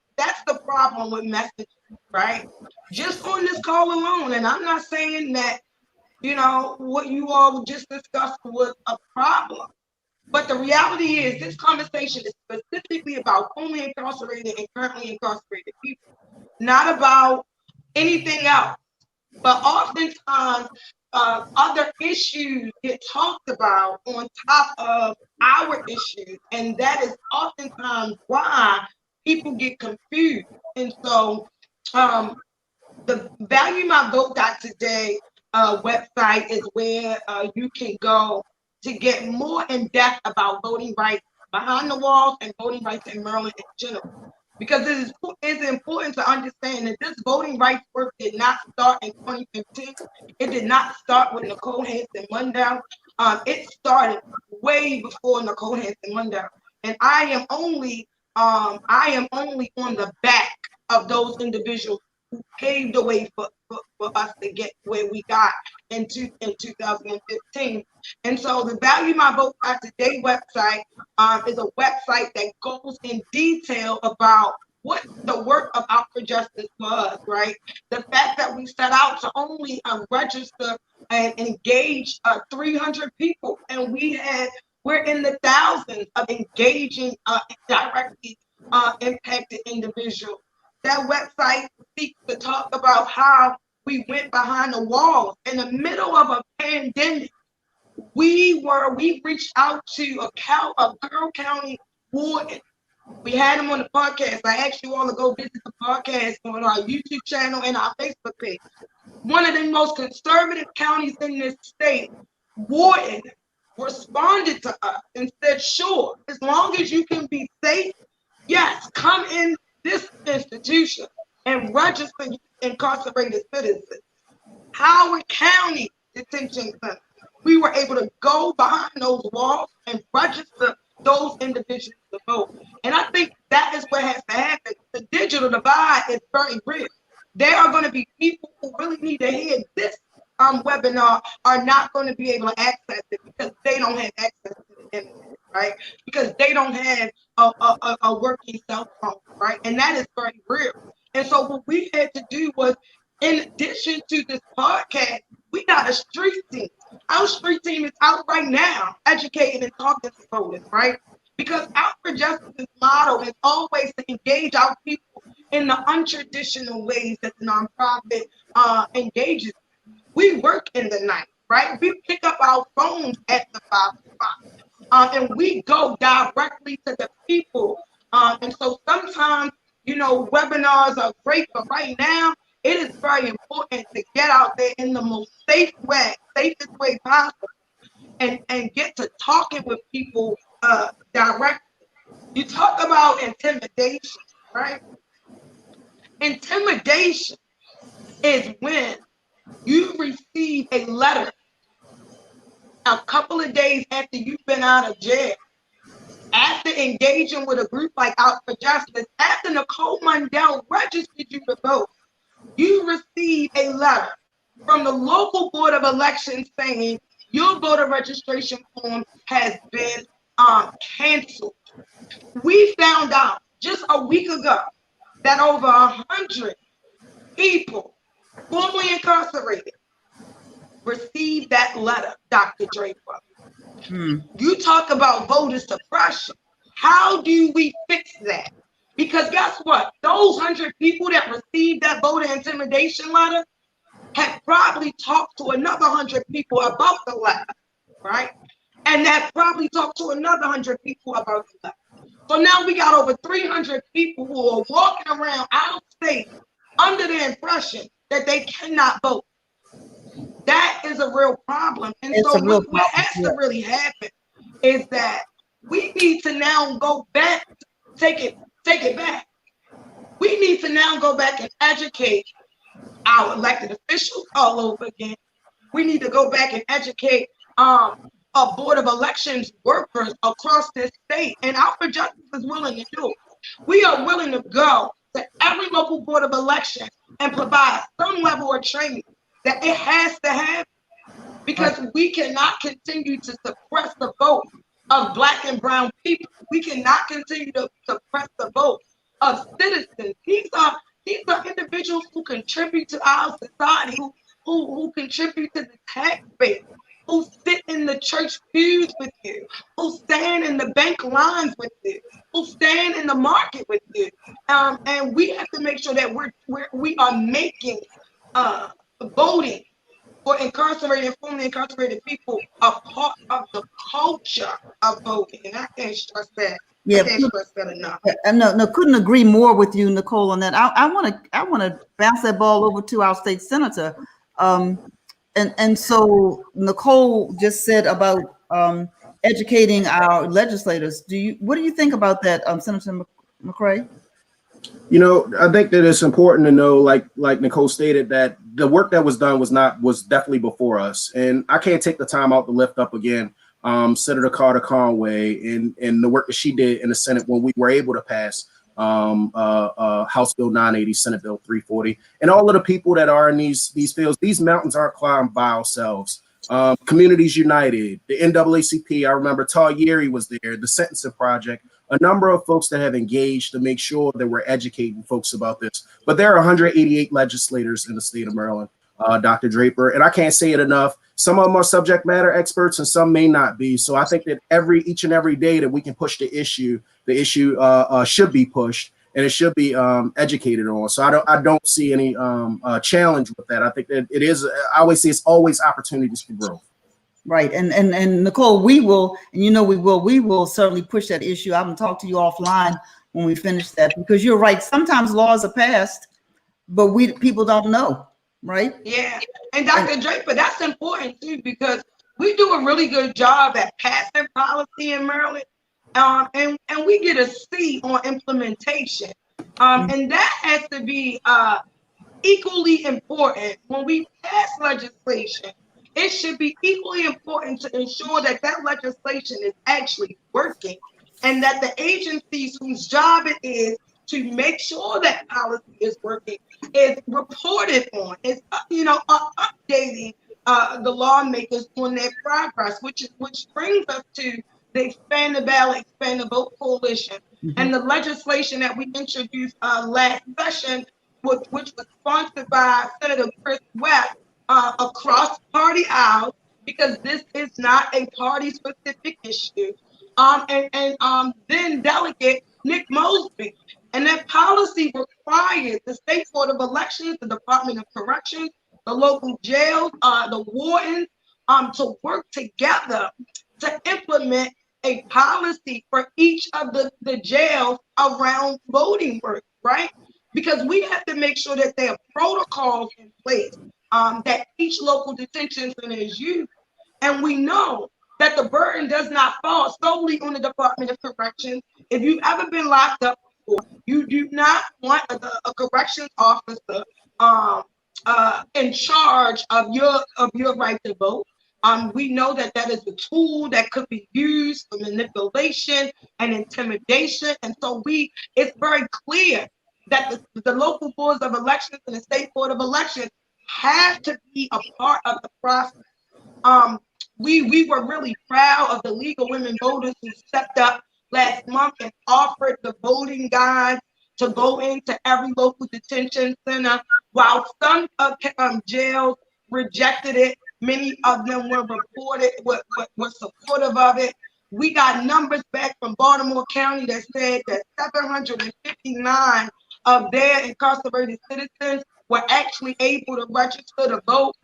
problem with messaging, right? Just on this call alone, and I'm not saying that, what you all just discussed was a problem. But the reality is this conversation is specifically about formerly incarcerated and currently incarcerated people, not about anything else. But oftentimes, other issues get talked about on top of our issues, and that is oftentimes why people get confused. And so, the valuemyvote.today website is where you can go to get more in depth about voting rights behind the walls and voting rights in Maryland in general. Because it is important to understand that this voting rights work did not start in 2015. It did not start with Nicole Hanson Mundow. It started way before Nicole Hanson Mundow. And I am only on the back of those individuals who paved the way for us to get where we got in 2015. And so the Value My Vote Today website is a website that goes in detail about what the work of Out for Justice was, right? The fact that we set out to only register and engage 300 people, and we're in the thousands of engaging directly impacted individuals. That website seeks to talk about how we went behind the walls in the middle of a pandemic. We reached out to a Carroll County warden. We had him on the podcast. I asked you all to go visit the podcast on our YouTube channel and our Facebook page. One of the most conservative counties in this state, warden responded to us and said, sure, as long as you can be safe, yes, come in this institution and register incarcerated citizens. Howard County Detention Center. We were able to go behind those walls and register those individuals to vote. And I think that is what has to happen. The digital divide is very real. There are going to be people who really need to hear this webinar are not going to be able to access it because they don't have access to the internet, right? Because they don't have a working cell phone, right? And that is very real. And so what we had to do was, in addition to this podcast, we got a street team. Our street team is out right now, educating and talking to voters, right? Because Out for Justice's motto is always to engage our people in the untraditional ways that the nonprofit engages. We work in the night, right? We pick up our phones at the 5 o'clock, and we go directly to the people. And so sometimes, webinars are great, but right now, it is very important to get out there in the most safest way possible and get to talking with people directly. You talk about intimidation, right? Intimidation is when you receive a letter a couple of days after you've been out of jail, after engaging with a group like Out for Justice, after Nicole Mundow registered you to vote, you receive a letter from the local board of elections saying your voter registration form has been canceled. We found out just a week ago that over 100 people formerly incarcerated received that letter, Dr. Draper. You talk about voter suppression. How do we fix that? Because guess what? Those 100 people that received that voter intimidation letter had probably talked to another 100 people about the letter, right? And that probably talked to another 100 people about the letter. So now we got over 300 people who are walking around out of state under the impression that they cannot vote. That is a real problem. And It's so a real what problem, has to really happen is that we need to now go back, take it back. We need to now go back and educate our elected officials all over again. We need to go back and educate a board of elections workers across this state, and Alfred Justice is willing to do it. We are willing to go to every local board of election and provide some level of training that it has to have, because we cannot continue to suppress the vote of Black and brown people. We cannot continue to suppress the vote of citizens. These are individuals who contribute to our society, who contribute to the tax base, who sit in the church pews with you, who stand in the bank lines with you, who stand in the market with you. And we have to make sure that we are making voting for incarcerated and formerly incarcerated people a part of the culture of voting. And I can't stress that. Yeah, I can't stress that enough. no, couldn't agree more with you, Nicole, on that. I want to bounce that ball over to our state senator. And so Nicole just said about educating our legislators. What do you think about that, Senator McCray? You know, I think that it's important to know, like Nicole stated, that the work that was done was definitely before us. And I can't take the time out to lift up again Senator Carter Conway and the work that she did in the Senate when we were able to pass House Bill 980, Senate Bill 340, and all of the people that are in these fields. These mountains aren't climbed by ourselves. Communities United, the NAACP, I remember Tallieri was there, the Sentencing Project, a number of folks that have engaged to make sure that we're educating folks about this. But there are 188 legislators in the state of Maryland, Dr. Draper, and I can't say it enough. Some of them are subject matter experts and some may not be. So I think that each and every day that we can push the issue should be pushed and it should be educated on. So I don't see any challenge with that. I think that it is, I always say it's always opportunities for growth. Right. And Nicole, we will certainly push that issue. I'm going to talk to you offline when we finish that, because you're right. Sometimes laws are passed, but people don't know. Right. Yeah. And Dr. Draper, that's important too, because we do a really good job at passing policy in Maryland. And we get a C on implementation. And that has to be equally important. When we pass legislation, it should be equally important to ensure that that legislation is actually working, and that the agencies whose job it is to make sure that policy is working is reported on, is updating the lawmakers on their progress, which brings us to the Expand the Ballot, Expand the Vote Coalition, and the legislation that we introduced last session, which was sponsored by Senator Chris West, across party aisles, because this is not a party-specific issue. And then Delegate Nick Mosby. And that policy requires the State Board of Elections, the Department of Corrections, the local jails, the wardens, to work together to implement a policy for each of the jails around voting work, right? Because we have to make sure that there are protocols in place that each local detention center is used. And we know that the burden does not fall solely on the Department of Corrections. If you've ever been locked up before, you do not want a corrections officer in charge of your right to vote. We know that is a tool that could be used for manipulation and intimidation. And so it's very clear that the local boards of elections and the State Board of Elections have to be a part of the process. we were really proud of the League of Women Voters who stepped up last month and offered the voting guides to go into every local detention center. While some jails rejected it, many of them were reported, were supportive of it. We got numbers back from Baltimore County that said that 759 of their incarcerated citizens were actually able to register to vote.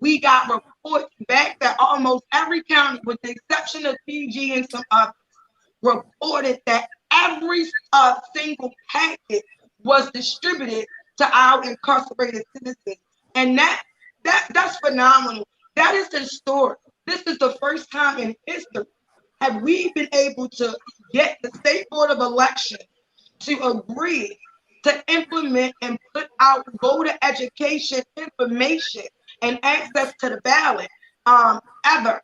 We got reports back that almost every county, with the exception of PG and some others, reported that every single packet was distributed to our incarcerated citizens. And that's phenomenal. That is historic. This is the first time in history have we been able to get the State Board of Elections to agree to implement and put out voter education information and access to the ballot ever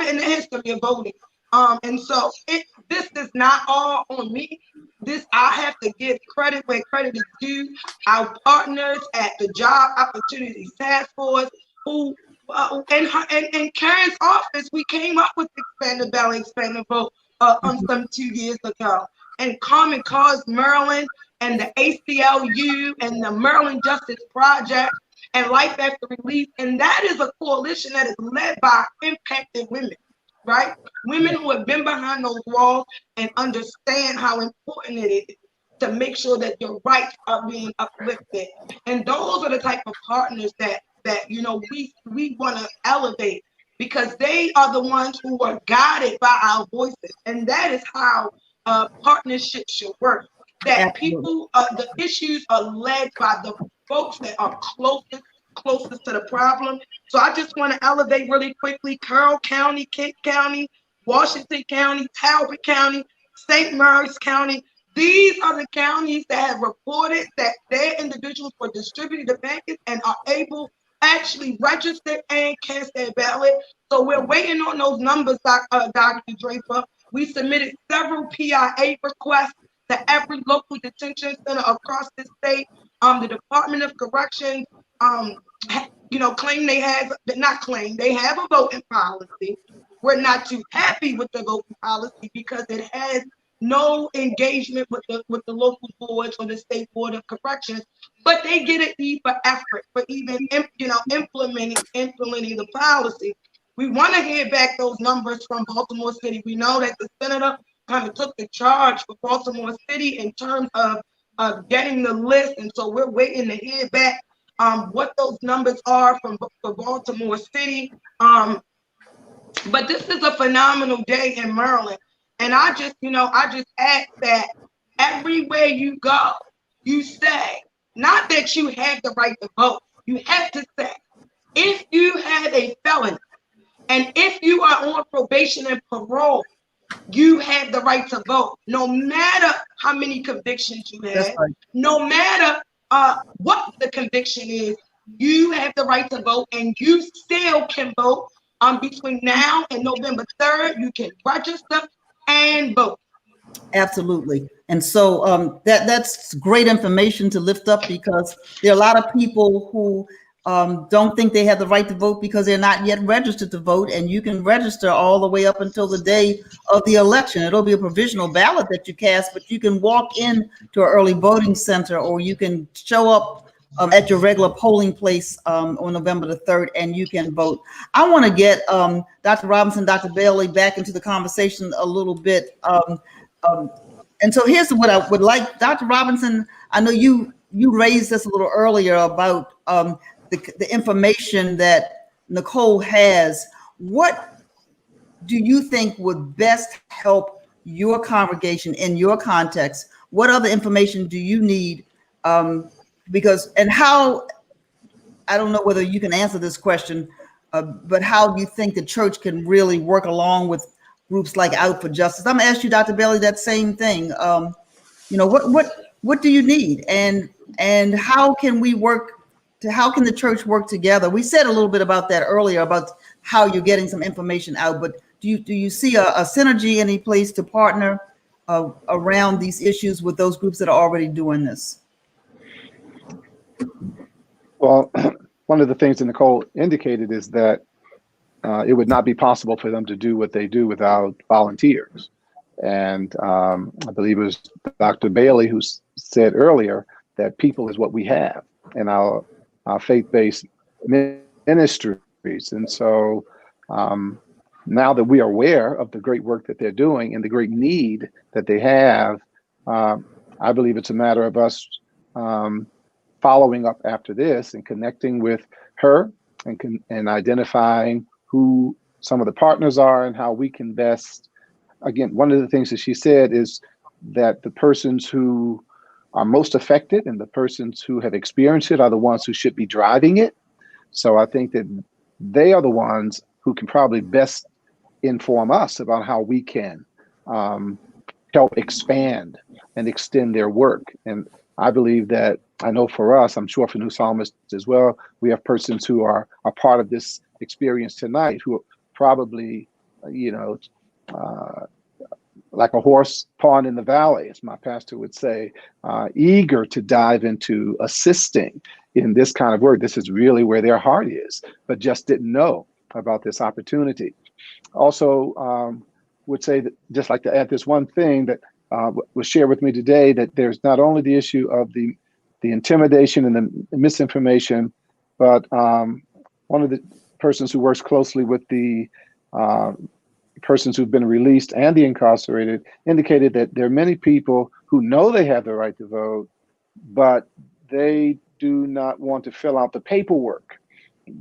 in the history of voting. And so this is not all on me. This, I have to give credit where credit is due. Our partners at the Job Opportunities Task Force, who in Karen's office, we came up with expanded ballot, expanded vote some 2 years ago. And Common Cause Maryland and the ACLU and the Maryland Justice Project and Life After Release. And that is a coalition that is led by impacted women, right? Women who have been behind those walls and understand how important it is to make sure that your rights are being uplifted. And those are the type of partners that you know we want to elevate, because they are the ones who are guided by our voices. And that is how partnerships should work. That people, the issues are led by the folks that are closest to the problem. So I just want to elevate really quickly Carroll County, Kent County, Washington County, Talbot County, St. Mary's County. These are the counties that have reported that their individuals were distributed the packets and are able actually register and cast their ballot. So we're waiting on those numbers, Dr. Draper. We submitted several PIA requests to every local detention center across the state. The Department of Corrections, claim they have, not claim, they have a voting policy. We're not too happy with the voting policy because it has no engagement with the local boards or the State Board of Corrections, but they get an E for effort for even implementing the policy. We want to hear back those numbers from Baltimore City. We know that the senator kind of took the charge for Baltimore City in terms of getting the list, and so we're waiting to hear back what those numbers are for Baltimore City. But this is a phenomenal day in Maryland. And I just ask that everywhere you go, you say, not that you have the right to vote, you have to say, if you have a felony, and if you are on probation and parole, you have the right to vote, no matter how many convictions you have, right. No matter what the conviction is, you have the right to vote, and you still can vote. Between now and November 3rd, you can register and vote. Absolutely. And so that's great information to lift up, because there are a lot of people who don't think they have the right to vote because they're not yet registered to vote. And you can register all the way up until the day of the election. It'll be a provisional ballot that you cast, but you can walk in to an early voting center, or you can show up at your regular polling place on November the 3rd, and you can vote. I want to get Dr. Robinson, Dr. Bailey back into the conversation a little bit. And so here's what I would like. Dr. Robinson, I know you raised this a little earlier about the information that Nicole has. What do you think would best help your congregation in your context? What other information do you need? And how, I don't know whether you can answer this question, but how do you think the church can really work along with groups like Out for Justice? I'm gonna ask you, Dr. Bailey, that same thing. What do you need, and how can the church work together? We said a little bit about that earlier, about how you're getting some information out, but do you see a synergy, any place to partner around these issues with those groups that are already doing this? Well, one of the things that Nicole indicated is that it would not be possible for them to do what they do without volunteers. And I believe it was Dr. Bailey who said earlier that people is what we have in our faith-based ministries. And so now that we are aware of the great work that they're doing and the great need that they have, I believe it's a matter of us following up after this and connecting with her and identifying who some of the partners are and how we can best. Again, one of the things that she said is that the persons who are most affected and the persons who have experienced it are the ones who should be driving it. So I think that they are the ones who can probably best inform us about how we can help expand and extend their work. And I believe that, I know for us, I'm sure for New Psalmist as well, we have persons who are a part of this experience tonight who are probably, like a horse pawned in the valley, as my pastor would say, eager to dive into assisting in this kind of work. This is really where their heart is, but just didn't know about this opportunity. Also, would say that, just like to add this one thing that was shared with me today, that there's not only the issue of the intimidation and the misinformation, but one of the persons who works closely with the persons who've been released and the incarcerated indicated that there are many people who know they have the right to vote, but they do not want to fill out the paperwork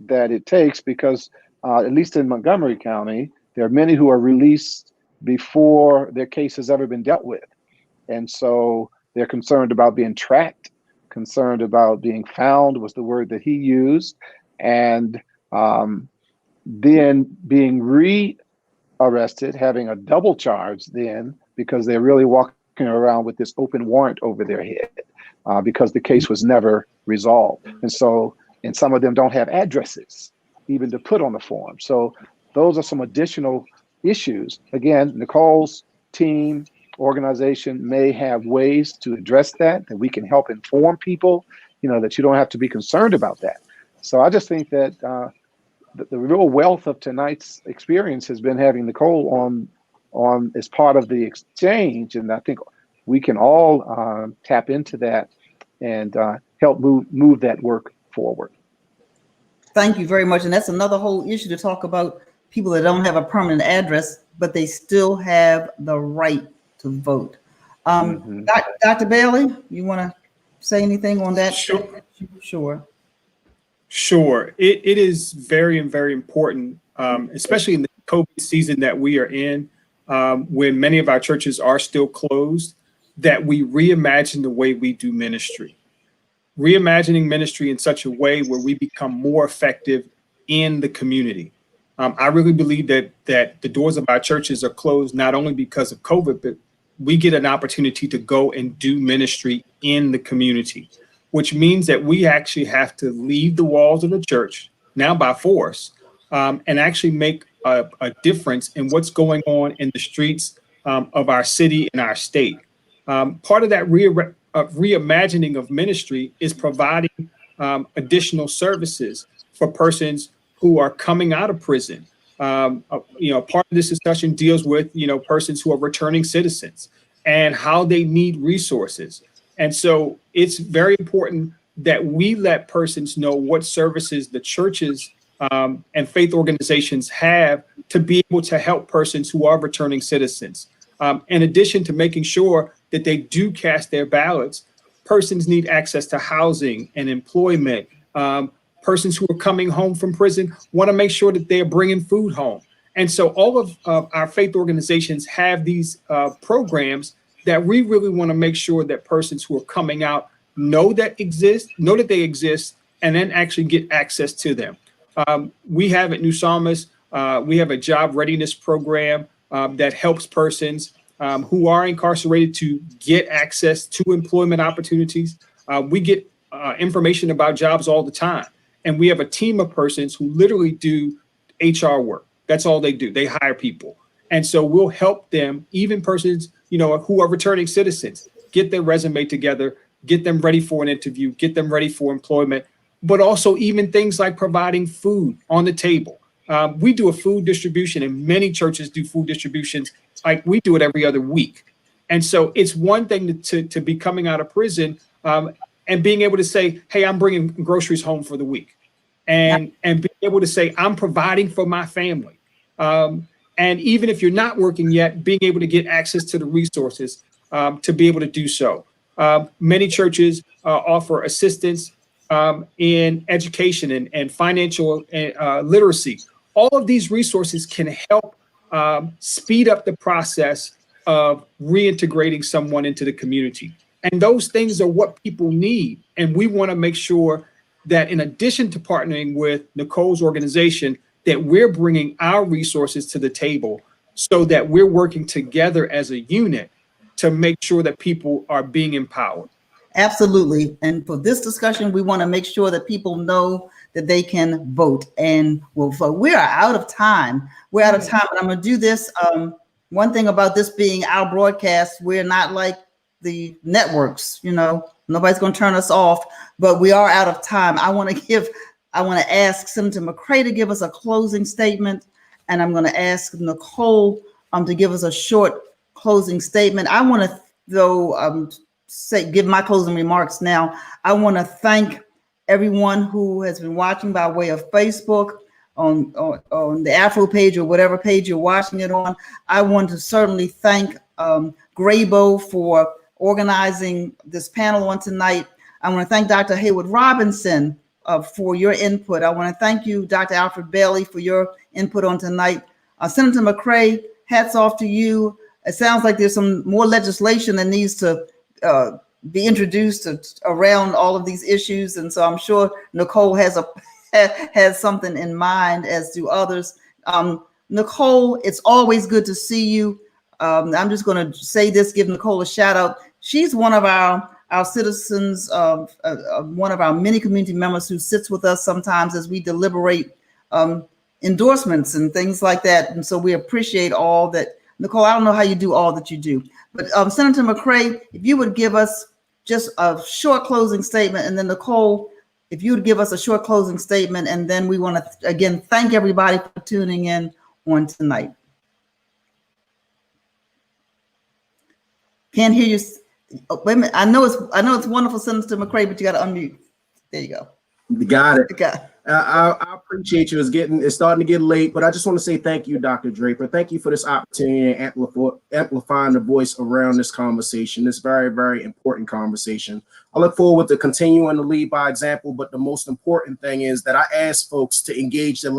that it takes because, at least in Montgomery County, there are many who are released before their case has ever been dealt with. And so they're concerned about being tracked, concerned about being found was the word that he used, and then being re-arrested, having a double charge then, because they're really walking around with this open warrant over their head because the case was never resolved. And so, and some of them don't have addresses even to put on the form. So those are some additional issues. Again, Nicole's team, organization may have ways to address that we can help inform people, that you don't have to be concerned about that. So I just think that the real wealth of tonight's experience has been having Nicole on as part of the exchange. And I think we can all tap into that and help move that work forward. Thank you very much. And that's another whole issue to talk about, people that don't have a permanent address, but they still have the right to vote. Dr. Bailey, you want to say anything on that? Sure. It is very, very important, especially in the COVID season that we are in, when many of our churches are still closed, that we reimagine the way we do ministry. Reimagining ministry in such a way where we become more effective in the community. I really believe that the doors of our churches are closed not only because of COVID, but we get an opportunity to go and do ministry in the community, which means that we actually have to leave the walls of the church now by force and actually make a difference in what's going on in the streets of our city and our state. Part of that reimagining of ministry is providing additional services for persons who are coming out of prison. Part of this discussion deals with, persons who are returning citizens and how they need resources. And so it's very important that we let persons know what services the churches and faith organizations have to be able to help persons who are returning citizens. In addition to making sure that they do cast their ballots, persons need access to housing and employment. Persons who are coming home from prison want to make sure that they are bringing food home. And so all of our faith organizations have these programs that we really want to make sure that persons who are coming out know that they exist, and then actually get access to them. We have at New Psalmist, we have a job readiness program that helps persons who are incarcerated to get access to employment opportunities. We get information about jobs all the time. And we have a team of persons who literally do HR work. That's all they do. They hire people. And so we'll help them, even persons, who are returning citizens, get their resume together, get them ready for an interview, get them ready for employment, but also even things like providing food on the table. We do a food distribution, and many churches do food distributions. Like we do it every other week. And so it's one thing to be coming out of prison and being able to say, hey, I'm bringing groceries home for the week. And being able to say, I'm providing for my family. And even if you're not working yet, being able to get access to the resources to be able to do so. Many churches offer assistance in education and financial literacy. All of these resources can help speed up the process of reintegrating someone into the community. And those things are what people need. And we want to make sure that in addition to partnering with Nicole's organization, that we're bringing our resources to the table so that we're working together as a unit to make sure that people are being empowered. Absolutely. And for this discussion, we want to make sure that people know that they can vote and will vote. We are out of time. We're out of time, but I'm going to do this. One thing about this being our broadcast, we're not like the networks, you know, nobody's going to turn us off, but we are out of time. I want to ask Senator McCray to give us a closing statement, and I'm going to ask Nicole to give us a short closing statement. I want to, though, give my closing remarks now. I want to thank everyone who has been watching by way of Facebook, on the Afro page or whatever page you're watching it on. I want to certainly thank Graybo for organizing this panel on tonight. I want to thank Dr. Haywood Robinson for your input. I want to thank you, Dr. Alfred Bailey, for your input on tonight. Senator McCray, hats off to you. It sounds like there's some more legislation that needs to be introduced around all of these issues. And so I'm sure Nicole has something in mind, as do others. Nicole, it's always good to see you. I'm just going to say this, give Nicole a shout out. She's one of our citizens, one of our many community members who sits with us sometimes as we deliberate endorsements and things like that. And so we appreciate all that. Nicole, I don't know how you do all that you do, but Senator McCray, if you would give us just a short closing statement, and then Nicole, if you would give us a short closing statement, and then we want to again thank everybody for tuning in on tonight. Can't hear you. Oh, wait a minute. I know it's wonderful, Senator McCray, but you got to unmute. There you go. You got it. Okay. I appreciate you. It's starting to get late, but I just want to say thank you, Dr. Draper. Thank you for this opportunity and amplifying the voice around this conversation, this very, very important conversation. I look forward to continuing to lead by example, but the most important thing is that I ask folks to engage the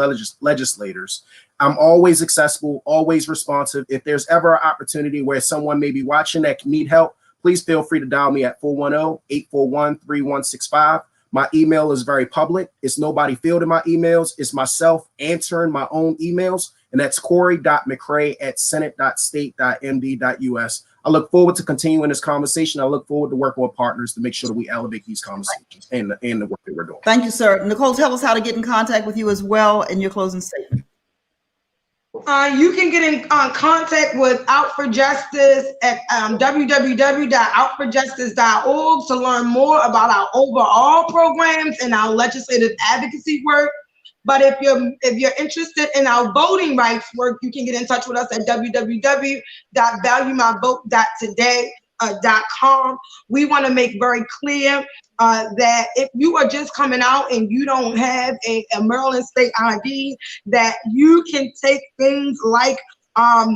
legislators. I'm always accessible, always responsive. If there's ever an opportunity where someone may be watching that can need help, please feel free to dial me at 410-841-3165. My email is very public. It's nobody fielding my emails. It's myself answering my own emails. And that's Cory.McCray@senate.state.md.us. I look forward to continuing this conversation. I look forward to working with partners to make sure that we elevate these conversations and the work that we're doing. Thank you, sir. Nicole, tell us how to get in contact with you as well in your closing statement. You can get in contact with Out for Justice at www.outforjustice.org to learn more about our overall programs and our legislative advocacy work. But if you're interested in our voting rights work, you can get in touch with us at www.valuemyvote.today.com. We want to make very clear that if you are just coming out and you don't have a Maryland state ID, that you can take things like a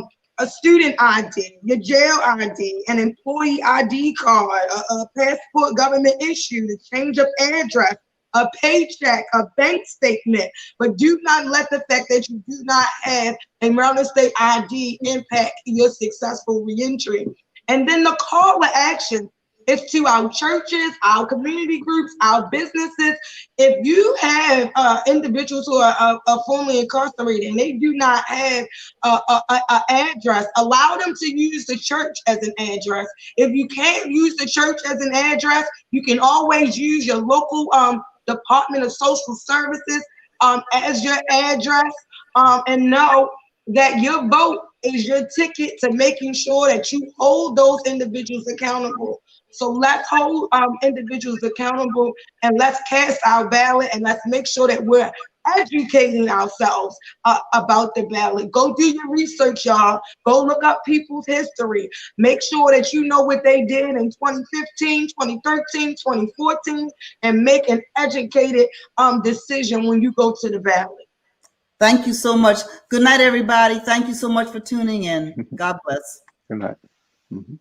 student ID, your jail ID, an employee ID card, a passport government issue, the change of address, a paycheck, a bank statement, but do not let the fact that you do not have a Maryland state ID impact your successful reentry. And then the call to action is to our churches, our community groups, our businesses. If you have individuals who are formerly incarcerated and they do not have an address, allow them to use the church as an address. If you can't use the church as an address, you can always use your local Department of Social Services as your address, and know that your vote is your ticket to making sure that you hold those individuals accountable. So let's hold individuals accountable, and let's cast our ballot, and let's make sure that we're educating ourselves about the ballot. Go do your research, y'all. Go look up people's history. Make sure that you know what they did in 2015, 2013, 2014, and make an educated decision when you go to the ballot. Thank you so much. Good night, everybody. Thank you so much for tuning in. God bless. Good night. Mhm.